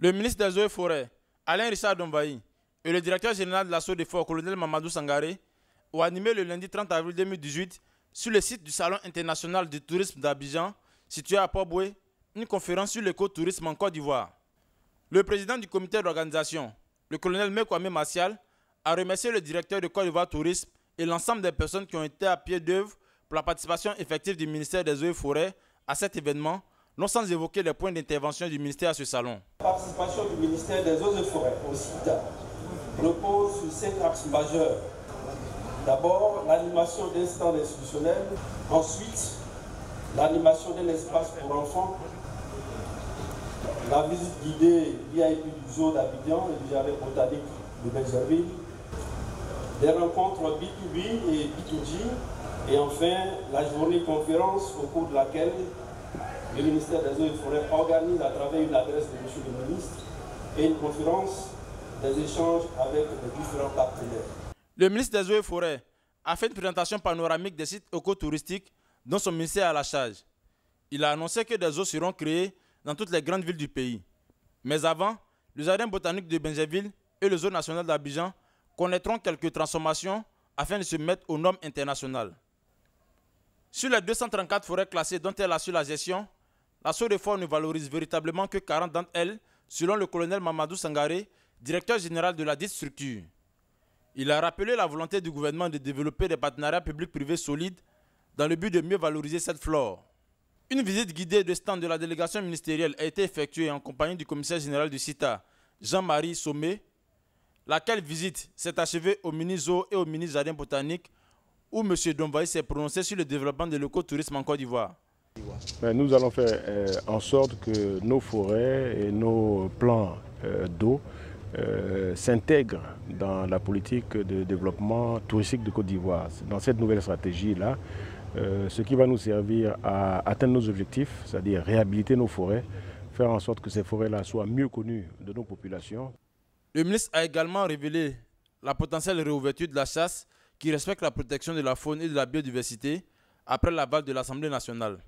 Le ministre des Eaux et Forêts, Alain Richard Dombaï, et le directeur général de l'assaut des forêts, colonel Mamadou Sangaré, ont animé le lundi 30 avril 2018 sur le site du Salon international du tourisme d'Abidjan, situé à Port-Boué, une conférence sur l'écotourisme en Côte d'Ivoire. Le président du comité d'organisation, le colonel Mekwame Martial, a remercié le directeur de Côte d'Ivoire Tourisme et l'ensemble des personnes qui ont été à pied d'œuvre pour la participation effective du ministère des Eaux et Forêts à cet événement, non sans évoquer les points d'intervention du ministère à ce salon. La participation du ministère des Eaux et Forêts au SIDA repose sur 5 axes majeurs. D'abord, l'animation d'un stand institutionnel. Ensuite, l'animation d'un espace pour enfants. La visite guidée VIP du zoo d'Abidjan et du jardin botanique de Benjerville. Des rencontres B2B et B2G. Et enfin, la journée conférence au cours de laquelle le ministère des Eaux et Forêts organise à travers une adresse de M. le ministre et une conférence des échanges avec les différents partenaires. Le ministre des Eaux et Forêts a fait une présentation panoramique des sites écotouristiques dont son ministère a la charge. Il a annoncé que des zoos seront créés dans toutes les grandes villes du pays. Mais avant, le jardin botanique de Benjerville et le zoo national d'Abidjan connaîtront quelques transformations afin de se mettre aux normes internationales. Sur les 234 forêts classées dont elle assure la gestion, l'assaut des forêts ne valorise véritablement que 40 d'entre elles, selon le colonel Mamadou Sangaré, directeur général de la dite structure. Il a rappelé la volonté du gouvernement de développer des partenariats publics-privés solides dans le but de mieux valoriser cette flore. Une visite guidée de stand de la délégation ministérielle a été effectuée en compagnie du commissaire général du CITA, Jean-Marie Sommet, laquelle visite s'est achevée au mini-zoo et au mini-jardin botanique où M. Dombaï s'est prononcé sur le développement de l'écotourisme en Côte d'Ivoire. Nous allons faire en sorte que nos forêts et nos plans d'eau s'intègrent dans la politique de développement touristique de Côte d'Ivoire. Dans cette nouvelle stratégie-là, ce qui va nous servir à atteindre nos objectifs, c'est-à-dire réhabiliter nos forêts, faire en sorte que ces forêts-là soient mieux connues de nos populations. Le ministre a également révélé la potentielle réouverture de la chasse qui respecte la protection de la faune et de la biodiversité après l'aval de l'Assemblée nationale.